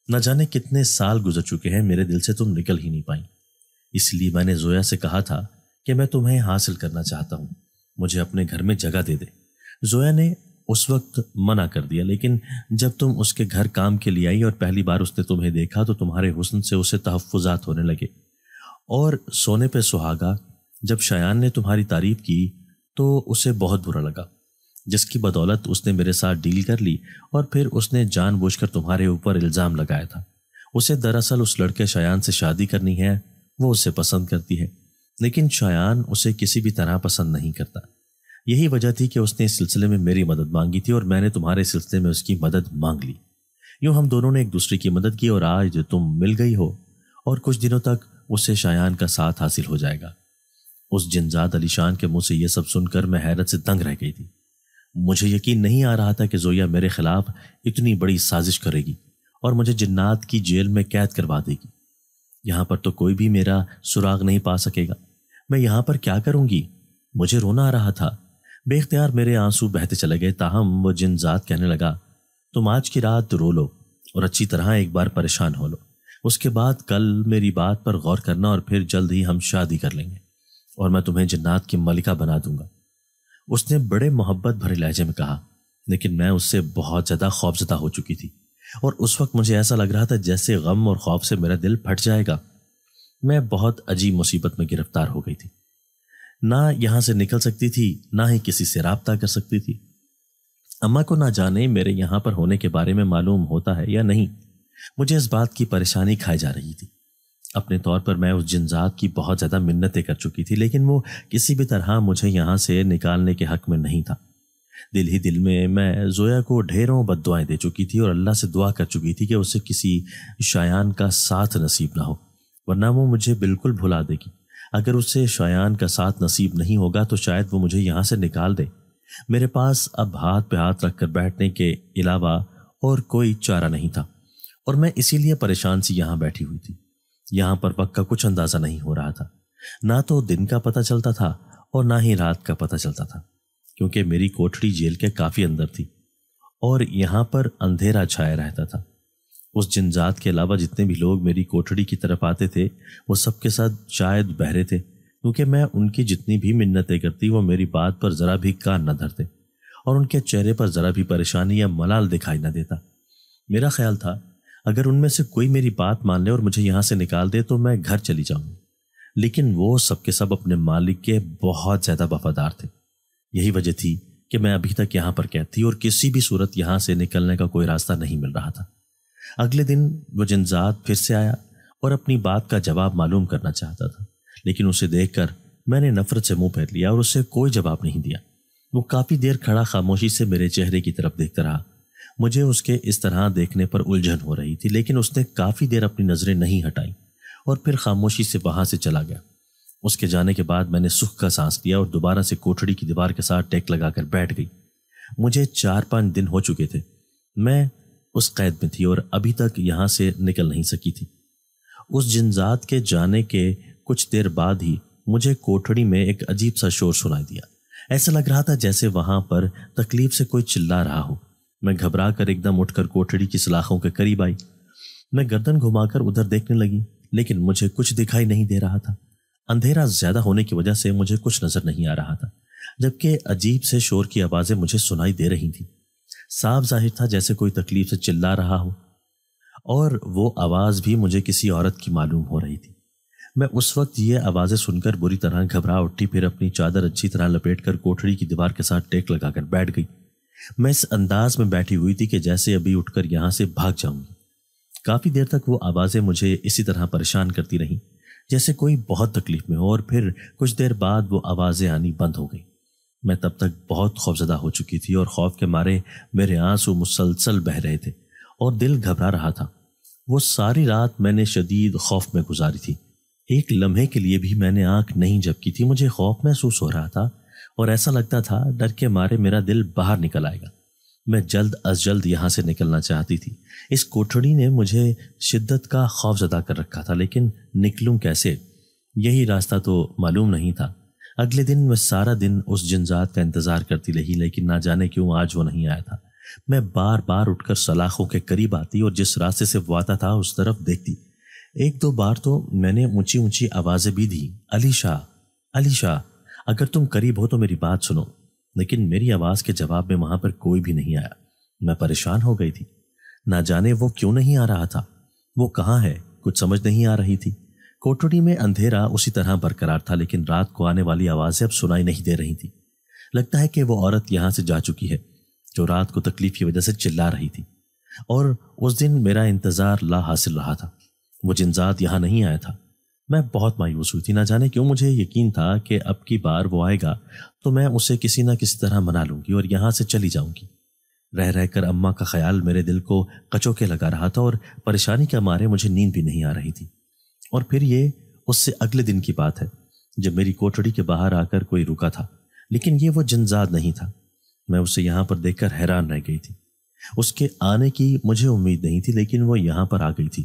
[SPEAKER 2] نہ جانے کتنے سال گزر چکے ہیں، میرے دل سے تم نکل ہی نہیں پائیں، اس لیے میں نے زویا سے کہا تھا کہ میں تمہیں حاصل کرنا چاہتا ہوں، مجھے اپنے گھر میں جگہ دے دے۔ زویا نے اس وقت منع کر دیا، لیکن جب تم اس کے گھر کام کے لیے آئی اور پہلی بار اس نے تمہیں دیکھا تو تمہارے حسن سے اسے تحفظات ہونے لگے، اور سونے پہ سہاگا جب شایان نے تمہاری تعریف کی تو اسے بہت برا لگا، جس کی بدولت اس نے میرے ساتھ ڈیل کر لی، اور پھر اس نے جان بوجھ کر تمہارے اوپر الزام لگایا تھا۔ اسے دراصل اس لڑکے شایان سے شادی کرنی ہے، وہ اسے پسند کرتی ہے، لیکن شایان اسے کسی بھی طرح پسند نہیں کرتا۔ یہی وجہ تھی کہ اس نے اس سلسلے میں میری مدد مانگی تھی اور میں نے تمہارے سلسلے میں اس کی مدد مانگ لی۔ یوں ہم دونوں نے ایک دوسرے کی مدد کی اور آج تم مل گئی ہو، اور کچھ دنوں تک اسے شایان کا ساتھ حاصل ہو جائے گا۔ اس جنزاد علی شان کے منہ سے یہ سب سن کر میں حیرت سے دنگ رہ گئی تھی۔ مجھے یقین نہیں آ رہا تھا کہ زویا میرے خلاف اتنی بڑی سازش کرے گی اور مجھے جنات کی جیل میں قید کروا دے گی۔ یہاں پر تو کوئی بھی میرا سراغ نہیں پا سکے گا، میں یہاں پر کیا کروں گی؟ مجھے رونا آ رہا تھا، بے اختیار میرے آنسو بہتے چلے گئے، تاہم وہ جنزاد کہنے لگا، تم آج کی رات رو لو اور اچھی طرح ایک بار پریشان ہو لو، اس کے بعد کل میری بات پر غور کرنا اور پھر جلد ہی ہم شادی کر لیں گے اور میں تمہیں جنات کی ملکہ بنا دوں گا۔ اس نے بڑے محبت بھرے لہجے میں کہا، لیکن میں اس سے بہت زیادہ خوفزدہ ہو چکی تھی اور اس وقت مجھے ایسا لگ رہا تھا جیسے غم اور خوف سے میرا دل پھٹ جائے گا۔ میں بہت عجیب مصیبت میں گرفتار ہو گئی تھی، نہ یہاں سے نکل سکتی تھی، نہ ہی کسی سے رابطہ کر سکتی تھی۔ اماں کو نہ جانے میرے یہاں پر ہونے کے بارے میں معلوم ہوتا ہے یا نہیں، مجھے اس بات کی پریشانی کھائی جا رہی تھی۔ اپنے طور پر میں اس جنزاد کی بہت زیادہ منتیں کر چکی تھی، لیکن وہ کسی بھی طرح مجھے یہاں سے نکالنے کے حق میں نہیں تھا۔ دل ہی دل میں زویا کو ڈھیروں بد دعائیں دے چکی تھی اور اللہ سے دعا کر چکی تھی کہ اسے کسی شایان کا ساتھ نصیب نہ ہو، ورنہ وہ مجھے بالکل بھلا دے گی۔ اگر اسے شایان کا ساتھ نصیب نہیں ہوگا تو شاید وہ مجھے یہاں سے نکال دے۔ میرے پاس اب ہاتھ پہ ہاتھ رکھ کر بیٹھنے کے علاوہ اور کوئی چارہ نہیں تھا، اور میں اسی لیے پریشان سی یہاں بیٹھی ہوئی تھی۔ یہاں پر وقت کا کچھ اندازہ نہیں ہو رہا تھا، نہ تو دن کا پتہ چلتا تھا اور نہ ہی رات کا پتہ چلتا تھا، کیونکہ میری کوٹھڑی جیل کے کافی اندر تھی اور یہاں پر اندھیرا چھایا رہتا تھا۔ اس جنزات کے علاوہ جتنے بھی لوگ میری کوٹھڑی کی طرف آتے تھے وہ سب کے ساتھ شاید بہرے تھے، کیونکہ میں ان کی جتنی بھی منتیں کرتی وہ میری بات پر ذرا بھی کان نہ دھرتے اور ان کے چہرے پر ذرا بھی پریشانی یا ملال دکھائی نہ دیتا۔ میرا خیال تھا اگر ان میں سے کوئی میری بات مان لے اور مجھے یہاں سے نکال دے تو میں گھر چلی جاؤں گی، لیکن وہ سب کے سب اپنے مالک کے بہت زیادہ وفادار تھے۔ یہی وجہ تھی کہ میں ابھی تک یہاں پر قید تھی اور کسی بھی صورت یہاں سے نکلنے کا کوئی راستہ نہیں مل رہا تھا۔ اگلے دن وہ جنزات پھر سے آیا اور اپنی بات کا جواب معلوم کرنا چاہتا تھا، لیکن اسے دیکھ کر میں نے نفرت سے منہ پھیر لیا اور اسے کوئی جواب نہیں دیا۔ وہ کافی دیر کھڑا خاموشی سے میرے چہرے کی طرف دیکھتا رہا۔ مجھے اس کے اس طرح دیکھنے پر الجھن ہو رہی تھی، لیکن اس نے کافی دیر اپنی نظریں نہیں ہٹائیں اور پھر خاموشی سے وہاں سے چلا گیا۔ اس کے جانے کے بعد میں نے سکھ کا سانس لیا اور دوبارہ سے کوٹھڑی کی دیوار کے ساتھ ٹیک لگا کر بیٹھ گئی۔ مجھے 4-5 دن ہو چکے تھے میں اس قید میں تھی اور ابھی تک یہاں سے نکل نہیں سکی تھی۔ اس جنزات کے جانے کے کچھ دیر بعد ہی مجھے کوٹھڑی میں ایک عجیب سا شور سنائی دیا۔ ایسا لگ رہا تھا جیسے وہاں پر تکلیف سے کوئی چلا رہا ہو۔ میں گھبرا کر ایک دم اٹھ کر کوٹھڑی کی سلاخوں کے قریب آئی۔ میں گردن گھما کر ادھر دیکھنے لگی، لیکن مجھے کچھ دکھائی نہیں دے رہا تھا۔ اندھیرا زیادہ ہونے کی وجہ سے مجھے کچھ نظر نہیں آ رہا تھا، جبکہ عجیب سے شور کی آوازیں مجھے سنائی دے رہی تھیں۔ صاف ظاہر تھا جیسے کوئی تکلیف سے چلا رہا ہو، اور وہ آواز بھی مجھے کسی عورت کی معلوم ہو رہی تھی۔ میں اس وقت یہ آوازیں سن کر بری طرح گھبرا اٹھی، پھر اپنی چادر اچھی طرح لپیٹ کر کوٹھڑی کی دیوار کے ساتھ ٹیک لگا کر بیٹھ گئی۔ میں اس انداز میں بیٹھی ہوئی تھی کہ جیسے ابھی اٹھ کر یہاں سے بھاگ جاؤں گی۔ کافی دیر تک وہ آوازیں مجھے اسی طرح پریشان کرتی رہیں جیسے کوئی بہت تکلیف میں ہو، اور پھر کچھ دیر بعد وہ آوازیں آنی بند ہو گئی۔ میں تب تک بہت خوفزدہ ہو چکی تھی اور خوف کے مارے میرے آنسو مسلسل بہہ رہے تھے اور دل گھبرا رہا تھا۔ وہ ساری رات میں نے شدید خوف میں گزاری تھی۔ ایک لمحے کے لیے بھی میں نے آنکھ نہیں جھپکی تھی۔ مجھے خوف محسوس ہو رہا تھا اور ایسا لگتا تھا ڈر کے مارے میرا دل باہر نکل آئے گا۔ میں جلد از جلد یہاں سے نکلنا چاہتی تھی۔ اس کوٹھڑی نے مجھے شدت کا خوف زدہ کر رکھا تھا، لیکن نکلوں کیسے؟ یہی راستہ تو معلوم نہیں تھا۔ اگلے دن میں سارا دن اس جنزات کا انتظار کرتی رہی، لیکن نہ جانے کیوں آج وہ نہیں آیا تھا۔ میں بار بار اٹھ کر سلاخوں کے قریب آتی اور جس راستے سے وہ آتا تھا اس طرف دیکھتی۔ 1-2 بار تو میں نے اونچی اونچی آوازیں بھی دی، علی شاہ، علی شاہ، اگر تم قریب ہو تو میری بات سنو، لیکن میری آواز کے جواب میں وہاں پر کوئی بھی نہیں آیا۔ میں پریشان ہو گئی تھی، نہ جانے وہ کیوں نہیں آ رہا تھا، وہ کہاں ہے، کچھ سمجھ نہیں آ رہی تھی۔ کوٹھڑی میں اندھیرا اسی طرح برقرار تھا، لیکن رات کو آنے والی آوازیں اب سنائی نہیں دے رہی تھی۔ لگتا ہے کہ وہ عورت یہاں سے جا چکی ہے جو رات کو تکلیف کی وجہ سے چلا رہی تھی، اور اس دن میرا انتظار لا حاصل رہا تھا۔ وہ جنزات یہاں نہیں آیا تھا۔ میں بہت مایوس ہوئی تھی، نہ جانے کیوں مجھے یقین تھا کہ اب کی بار وہ آئے گا تو میں اسے کسی نہ کسی طرح منا لوں گی اور یہاں سے چلی جاؤں گی۔ رہ رہ کر اماں کا خیال میرے دل کو کچوکے لگا رہا تھا اور پریشانی کے مارے مجھے نیند بھی نہیں آ رہی تھی۔ اور پھر یہ اس سے اگلے دن کی بات ہے جب میری کوٹھڑی کے باہر آ کر کوئی رکا تھا، لیکن یہ وہ جنزات نہیں تھا۔ میں اسے یہاں پر دیکھ کر حیران رہ گئی تھی۔ اس کے آنے کی مجھے امید نہیں تھی، لیکن وہ یہاں پر آ گئی تھی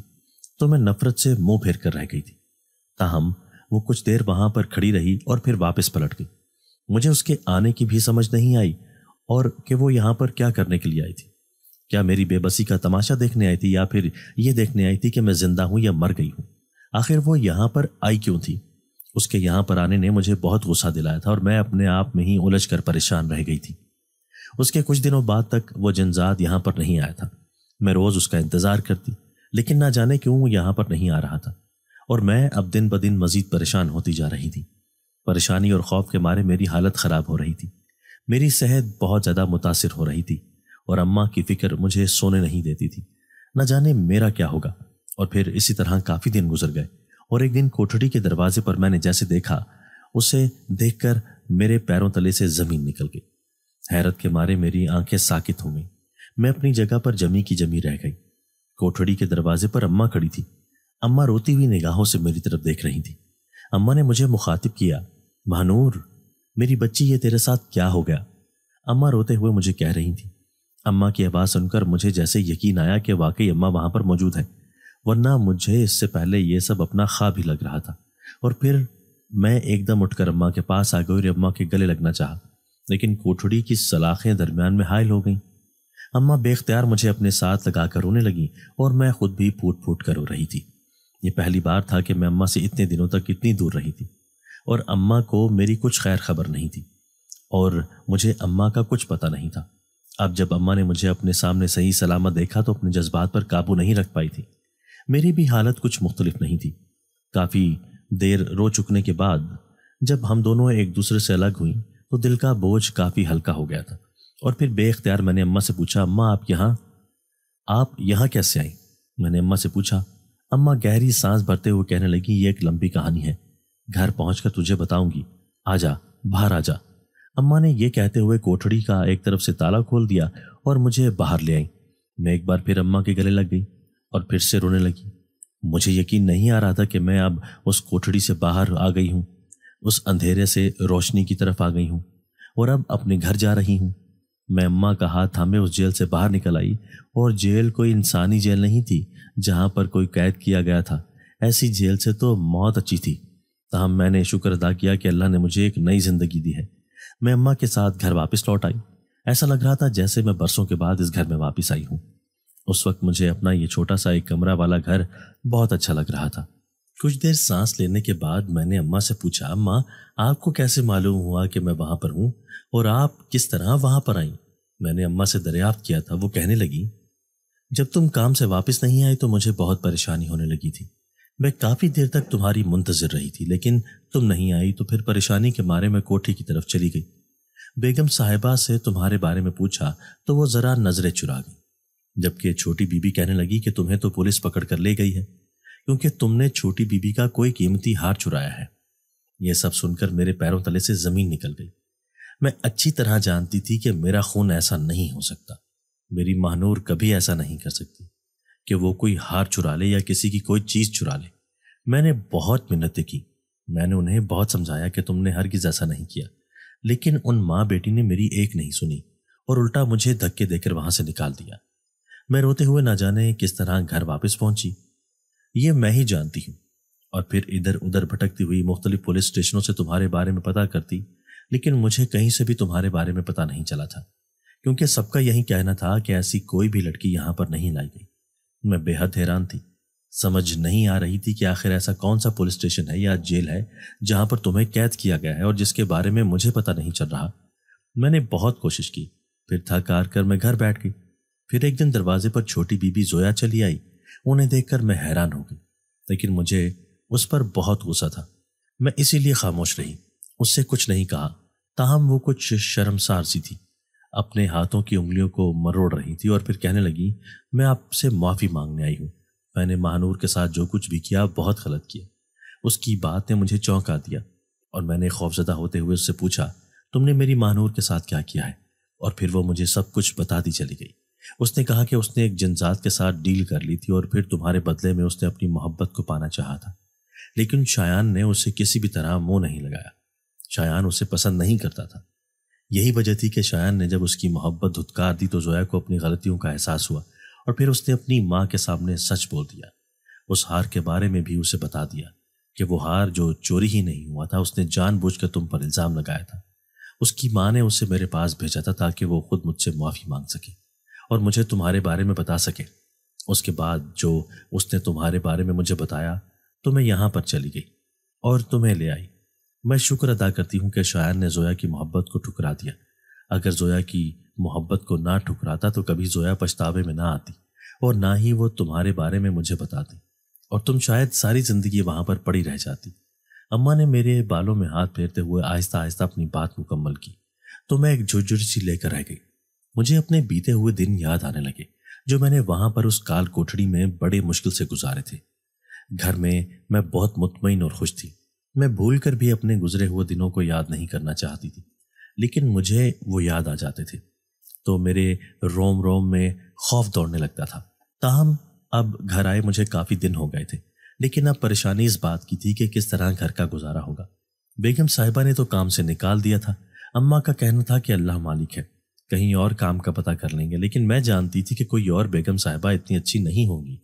[SPEAKER 2] تو میں نفرت سے منہ پھیر کر رہ گئی تھی۔ تاہم وہ کچھ دیر وہاں پر کھڑی رہی اور پھر واپس پلٹ گئی۔ مجھے اس کے آنے کی بھی سمجھ نہیں آئی اور کہ وہ یہاں پر کیا کرنے کے لیے آئی تھی۔ کیا میری بے بسی کا تماشا دیکھنے آئی تھی یا پھر یہ دیکھنے آئی تھی کہ میں زندہ ہوں یا مر گئی ہوں؟ آخر وہ یہاں پر آئی کیوں تھی؟ اس کے یہاں پر آنے نے مجھے بہت غصہ دلایا تھا اور میں اپنے آپ میں ہی الجھ کر پریشان رہ گئی تھی۔ اس کے کچھ دنوں بعد تک وہ جنزات یہاں پر نہیں آیا تھا۔ میں روز اس کا انتظار کرتی، لیکن نہ جانے کیوں وہ یہاں پر نہیں آ رہا تھا، اور میں اب دن بدن مزید پریشان ہوتی جا رہی تھی۔ پریشانی اور خوف کے مارے میری حالت خراب ہو رہی تھی، میری صحت بہت زیادہ متاثر ہو رہی تھی، اور اماں کی فکر مجھے سونے نہیں دیتی تھی۔ نہ جانے میرا کیا ہوگا۔ اور پھر اسی طرح کافی دن گزر گئے، اور ایک دن کوٹھڑی کے دروازے پر میں نے جیسے دیکھا، اسے دیکھ کر میرے پیروں تلے سے زمین نکل گئی۔ حیرت کے مارے میری آنکھیں ساکت ہو گئیں۔ میں اپنی جگہ پر جمی کی جمی رہ گئی۔ کوٹھڑی کے دروازے پر اماں کھڑی تھی۔ اماں روتی ہوئی نگاہوں سے میری طرف دیکھ رہی تھی۔ اماں نے مجھے مخاطب کیا، مہنور، میری بچی، یہ تیرے ساتھ کیا ہو گیا؟ اماں روتے ہوئے مجھے کہہ رہی تھی۔ اماں کی آواز سن کر مجھے جیسے یقین آیا کہ واقعی اماں وہاں پر موجود ہے، ورنہ مجھے اس سے پہلے یہ سب اپنا خواب ہی لگ رہا تھا۔ اور پھر میں ایک دم اٹھ کر اماں کے پاس آ گئی اور اماں کے گلے لگنا چاہا، لیکن کوٹھڑی کی سلاخیں درمیان میں حائل ہو گئیں۔ اماں بے اختیار مجھے اپنے ساتھ لگا کر رونے لگیں اور میں خود بھی پھوٹ پھوٹ کر رو رہی تھی۔ یہ پہلی بار تھا کہ میں اماں سے اتنے دنوں تک اتنی دور رہی تھی اور اماں کو میری کچھ خیر خبر نہیں تھی اور مجھے اماں کا کچھ پتہ نہیں تھا۔ اب جب اماں نے مجھے اپنے سامنے صحیح سلامت دیکھا تو اپنے جذبات پر قابو نہیں رکھ پائی تھی۔ میری بھی حالت کچھ مختلف نہیں تھی۔ کافی دیر رو چکنے کے بعد جب ہم دونوں ایک دوسرے سے الگ ہوئیں تو دل کا بوجھ کافی ہلکا ہو گیا تھا، اور پھر بے اختیار میں نے اماں سے پوچھا، اماں آپ یہاں کیسے آئیں؟ میں نے اماں سے پوچھا۔ اماں گہری سانس بھرتے ہوئے کہنے لگی، یہ ایک لمبی کہانی ہے، گھر پہنچ کر تجھے بتاؤں گی، آجا باہر آجا۔ اماں نے یہ کہتے ہوئے کوٹھڑی کا ایک طرف سے تالا کھول دیا اور مجھے باہر لے آئیں۔ میں ایک بار پھر اماں کے گلے لگ گئی اور پھر سے رونے لگی۔ مجھے یقین نہیں آ رہا تھا کہ میں اب اس کوٹھڑی سے باہر آ گئی ہوں، اس اندھیرے سے روشنی کی طرف آ گئی ہوں اور اب اپنے گھر جا رہی ہوں۔ میں اماں کا ہاتھ تھامے اس جیل سے باہر نکل آئی، اور جیل کوئی انسانی جیل نہیں تھی جہاں پر کوئی قید کیا گیا تھا، ایسی جیل سے تو موت اچھی تھی۔ تاہم میں نے شکر ادا کیا کہ اللہ نے مجھے ایک نئی زندگی دی ہے۔ میں اماں کے ساتھ گھر واپس لوٹ آئی۔ ایسا لگ رہا تھا جیسے میں برسوں کے بعد اس گھر میں واپس آئی ہوں۔ اس وقت مجھے اپنا یہ چھوٹا سا ایک کمرہ والا گھر بہت اچھا لگ رہا تھا۔ کچھ دیر سانس لینے کے بعد میں نے اماں سے پوچھا، اماں آپ کو کیسے معلوم ہوا کہ میں وہاں پر ہوں اور آپ کس طرح وہاں پر آئیں؟ میں نے اماں سے دریافت کیا تھا۔ وہ کہنے لگی، جب تم کام سے واپس نہیں آئی تو مجھے بہت پریشانی ہونے لگی تھی۔ میں کافی دیر تک تمہاری منتظر رہی تھی، لیکن تم نہیں آئی تو پھر پریشانی کے مارے میں کوٹھی کی طرف چلی گئی۔ بیگم صاحبہ سے تمہارے بارے میں پوچھا تو وہ ذرا نظریں چرا گئی، جبکہ چھوٹی بی بی کہنے لگی کہ تمہیں تو پولیس پکڑ کر لے گئی ہے کیونکہ تم نے چھوٹی بی بی کا کوئی قیمتی ہار چرایا ہے۔ یہ سب سن کر میرے پیروں تلے سے زمین نکل گئی۔ میں اچھی طرح جانتی تھی کہ میرا خون ایسا نہیں ہو سکتا، میری ماہنور کبھی ایسا نہیں کر سکتی کہ وہ کوئی ہار چرا لے یا کسی کی کوئی چیز چرا لے۔ میں نے بہت منتیں کی، میں نے انہیں بہت سمجھایا کہ تم نے ہرگز ایسا نہیں کیا، لیکن ان ماں بیٹی نے میری ایک نہیں سنی اور الٹا مجھے دھکے دے کر وہاں سے نکال دیا۔ میں روتے ہوئے نہ جانے کس طرح گھر واپس پہنچی، یہ میں ہی جانتی ہوں، اور پھر ادھر ادھر بھٹکتی ہوئی مختلف پولیس اسٹیشنوں سے تمہارے بارے میں پتہ کرتی، لیکن مجھے کہیں سے بھی تمہارے بارے میں پتہ نہیں چلا تھا، کیونکہ سب کا یہی کہنا تھا کہ ایسی کوئی بھی لڑکی یہاں پر نہیں لائی گئی۔ میں بے حد حیران تھی، سمجھ نہیں آ رہی تھی کہ آخر ایسا کون سا پولیس اسٹیشن ہے یا جیل ہے جہاں پر تمہیں قید کیا گیا ہے اور جس کے بارے میں مجھے پتہ نہیں چل رہا۔ میں نے بہت کوشش کی، پھر تھک ہار کر میں گھر بیٹھ گئی۔ پھر ایک دن دروازے پر چھوٹی بی بی زویا چلی آئی۔ انہیں دیکھ کر میں حیران ہو گئی، لیکن مجھے اس پر بہت غصہ تھا۔ میں اسی لیے خاموش رہی، اس سے کچھ نہیں کہا۔ تاہم وہ کچھ شرمسار سی تھی، اپنے ہاتھوں کی انگلیوں کو مروڑ رہی تھی اور پھر کہنے لگی، میں آپ سے معافی مانگنے آئی ہوں، میں نے ماہنور کے ساتھ جو کچھ بھی کیا بہت غلط کیا۔ اس کی بات نے مجھے چونکا دیا اور میں نے خوفزدہ ہوتے ہوئے اس سے پوچھا، تم نے میری ماہنور کے ساتھ کیا کیا ہے؟ اور پھر وہ مجھے سب کچھ بتاتی چلی گئی۔ اس نے کہا کہ اس نے ایک جنزات کے ساتھ ڈیل کر لی تھی اور پھر تمہارے بدلے میں اس نے اپنی محبت کو پانا چاہا تھا، لیکن شایان نے اسے کسی بھی طرح منہ نہیں لگایا۔ شایان اسے پسند نہیں کرتا تھا۔ یہی وجہ تھی کہ شایان نے جب اس کی محبت دھتکار دی تو زویا کو اپنی غلطیوں کا احساس ہوا اور پھر اس نے اپنی ماں کے سامنے سچ بول دیا۔ اس ہار کے بارے میں بھی اسے بتا دیا کہ وہ ہار جو چوری ہی نہیں ہوا تھا، اس نے جان بوجھ کر تم پر الزام لگایا تھا۔ اس کی ماں نے اسے میرے پاس بھیجا تھا تاکہ وہ خود مجھ سے معافی مانگ سکے اور مجھے تمہارے بارے میں بتا سکے۔ اس کے بعد جو اس نے تمہارے بارے میں مجھے بتایا تو میں یہاں پر چلی گئی اور تمہیں لے آئی۔ میں شکر ادا کرتی ہوں کہ شایان نے زویا کی محبت کو ٹھکرا دیا۔ اگر زویا کی محبت کو نہ ٹھکراتا تو کبھی زویا پچھتاوے میں نہ آتی اور نہ ہی وہ تمہارے بارے میں مجھے بتاتی، اور تم شاید ساری زندگی وہاں پر پڑی رہ جاتی۔ اماں نے میرے بالوں میں ہاتھ پھیرتے ہوئے آہستہ آہستہ اپنی بات مکمل کی تو میں ایک جھرجھری سی لے کر رہ گئی۔ مجھے اپنے بیتے ہوئے دن یاد آنے لگے جو میں نے وہاں پر اس کال کوٹھڑی میں بڑے مشکل سے گزارے تھے۔ گھر میں میں بہت مطمئن اور خوش تھی۔ میں بھول کر بھی اپنے گزرے ہوئے دنوں کو یاد نہیں کرنا چاہتی تھی، لیکن مجھے وہ یاد آ جاتے تھے تو میرے روم روم میں خوف دوڑنے لگتا تھا۔ تاہم اب گھر آئے مجھے کافی دن ہو گئے تھے، لیکن اب پریشانی اس بات کی تھی کہ کس طرح گھر کا گزارا ہوگا۔ بیگم صاحبہ نے تو کام سے نکال دیا تھا، اماں کا کہنا تھا کہ اللہ مالک ہے، کہیں اور کام کا پتہ کر لیں گے، لیکن میں جانتی تھی کہ کوئی اور بیگم صاحبہ اتنی اچھی نہیں ہوگی۔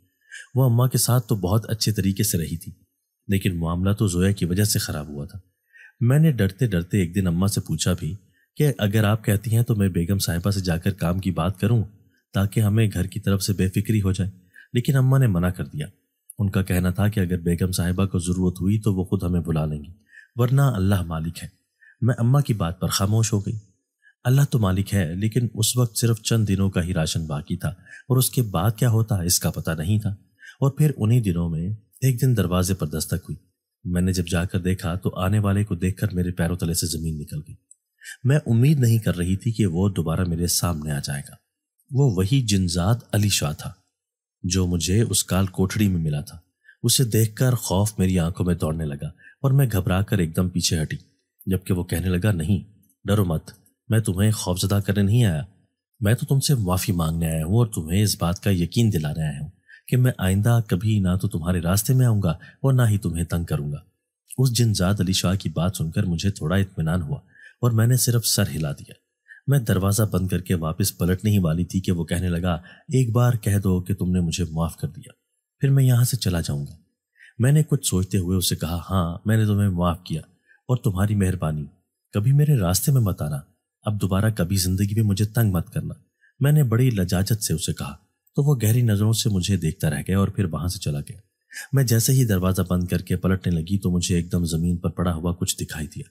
[SPEAKER 2] وہ اماں کے ساتھ تو بہت اچھے طریقے سے رہی تھی، لیکن معاملہ تو زویا کی وجہ سے خراب ہوا تھا۔ میں نے ڈرتے ڈرتے ایک دن اماں سے پوچھا بھی کہ اگر آپ کہتی ہیں تو میں بیگم صاحبہ سے جا کر کام کی بات کروں، تاکہ ہمیں گھر کی طرف سے بے فکری ہو جائے، لیکن اماں نے منع کر دیا۔ ان کا کہنا تھا کہ اگر بیگم صاحبہ کو ضرورت ہوئی تو وہ خود ہمیں بلا لیں گی، ورنہ اللہ مالک ہے۔ میں اماں کی بات پر خاموش ہو گئی۔ اللہ تو مالک ہے، لیکن اس وقت صرف چند دنوں کا ہی راشن باقی تھا، اور اس کے بعد کیا ہوتا اس کا پتہ نہیں تھا۔ اور پھر انہی دنوں میں ایک دن دروازے پر دستک ہوئی۔ میں نے جب جا کر دیکھا تو آنے والے کو دیکھ کر میرے پیروں تلے سے زمین نکل گئی۔ میں امید نہیں کر رہی تھی کہ وہ دوبارہ میرے سامنے آ جائے گا۔ وہ وہی جنزاد علی شاہ تھا جو مجھے اس کال کوٹھڑی میں ملا تھا۔ اسے دیکھ کر خوف میری آنکھوں میں دوڑنے لگا اور میں گھبرا کر ایک دم پیچھے ہٹی، جبکہ وہ کہنے لگا، نہیں، ڈرو مت، میں تمہیں خوفزدہ کرنے نہیں آیا، میں تو تم سے معافی مانگنے آیا ہوں اور تمہیں اس بات کا یقین دلانے آیا ہوں کہ میں آئندہ کبھی نہ تو تمہارے راستے میں آؤں گا اور نہ ہی تمہیں تنگ کروں گا۔ اس جنزاد علی شاہ کی بات سن کر مجھے تھوڑا اطمینان ہوا اور میں نے صرف سر ہلا دیا۔ میں دروازہ بند کر کے واپس پلٹنے ہی والی تھی کہ وہ کہنے لگا، ایک بار کہہ دو کہ تم نے مجھے معاف کر دیا، پھر میں یہاں سے چلا جاؤں گا۔ میں نے کچھ سوچتے ہوئے اسے کہا، ہاں، میں نے تمہیں معاف کیا اور تمہاری مہربانی، کبھی میرے راستے میں مت آنا، اب دوبارہ کبھی زندگی میں مجھے تنگ مت کرنا، میں نے بڑی لجاجت سے اسے کہا۔ تو وہ گہری نظروں سے مجھے دیکھتا رہ گیا اور پھر وہاں سے چلا گیا۔ میں جیسے ہی دروازہ بند کر کے پلٹنے لگی تو مجھے ایک دم زمین پر پڑا ہوا کچھ دکھائی دیا۔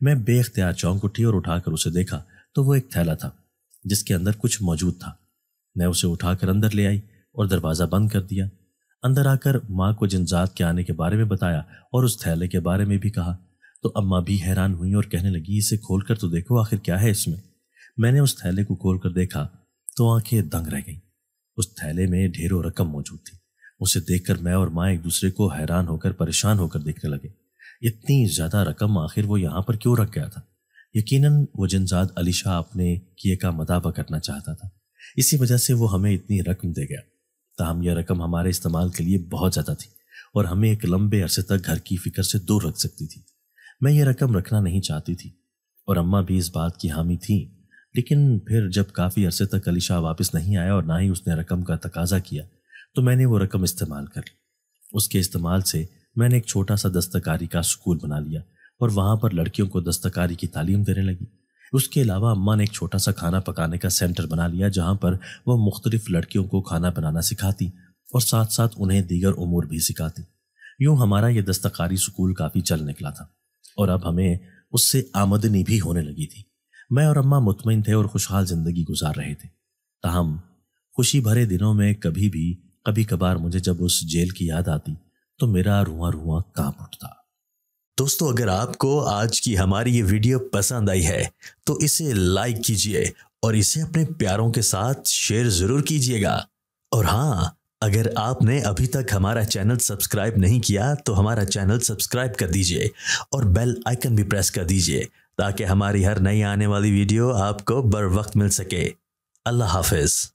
[SPEAKER 2] میں بے اختیار چونک اٹھی اور اٹھا کر اسے دیکھا تو وہ ایک تھیلا تھا جس کے اندر کچھ موجود تھا۔ میں اسے اٹھا کر اندر لے آئی اور دروازہ بند کر دیا۔ اندر آ کر ماں کو جنزاد کے آنے کے بارے میں بتایا اور اس تھیلے کے بارے میں بھی کہا تو اماں بھی حیران ہوئی اور کہنے لگی، اسے کھول کر تو دیکھو آخر کیا ہے اس میں۔ میں نے اس تھیلے کو کھول کر دیکھا تو آنکھیں دنگ رہ گئیں۔ اس تھیلے میں ڈھیروں رقم موجود تھی۔ اسے دیکھ کر میں اور ماں ایک دوسرے کو حیران ہو کر پریشان ہو کر دیکھنے لگے۔ اتنی زیادہ رقم آخر وہ یہاں پر کیوں رکھ گیا تھا؟ یقیناً وہ جنزاد علی شاہ اپنے کیے کا مداوع کرنا چاہتا تھا، اسی وجہ سے وہ ہمیں اتنی رقم دے گیا۔ تاہم یہ رقم ہمارے استعمال کے لیے بہت زیادہ تھی اور ہمیں ایک لمبے عرصے تک گھر کی فکر سے دور رکھ سکتی تھی۔ میں یہ رقم رکھنا نہیں چاہتی تھی اور اماں بھی اس بات کی حامی تھی، لیکن پھر جب کافی عرصے تک علی شاہ واپس نہیں آیا اور نہ ہی اس نے رقم کا تقاضا کیا تو میں نے وہ رقم استعمال کر لی۔ اس کے استعمال سے میں نے ایک چھوٹا سا دستکاری کا سکول بنا لیا اور وہاں پر لڑکیوں کو دستکاری کی تعلیم دینے لگی۔ اس کے علاوہ اماں نے ایک چھوٹا سا کھانا پکانے کا سینٹر بنا لیا جہاں پر وہ مختلف لڑکیوں کو کھانا بنانا سکھاتی اور ساتھ ساتھ انہیں دیگر امور بھی سکھاتی۔ یوں ہمارا یہ دستکاری سکول کافی چل نکلا تھا اور اب ہمیں اس سے آمدنی بھی ہونے لگی تھی۔ میں اور اماں مطمئن تھے اور خوشحال زندگی گزار رہے تھے۔ تاہم خوشی بھرے دنوں میں کبھی کبھار مجھے جب اس جیل کی یاد آتی تو میرا رواں رواں کانپ اٹھتا۔
[SPEAKER 1] دوستو، اگر آپ کو آج کی ہماری یہ ویڈیو پسند آئی ہے تو اسے لائک کیجئے اور اسے اپنے پیاروں کے ساتھ شیئر ضرور کیجئے گا۔ اور ہاں، اگر آپ نے ابھی تک ہمارا چینل سبسکرائب نہیں کیا تو ہمارا چینل سبسکرائب کر دیجئے اور بیل آئیکن بھی پریس کر دیجئے تاکہ ہماری ہر نئی آنے والی ویڈیو آپ کو بر وقت مل سکے۔ اللہ حافظ۔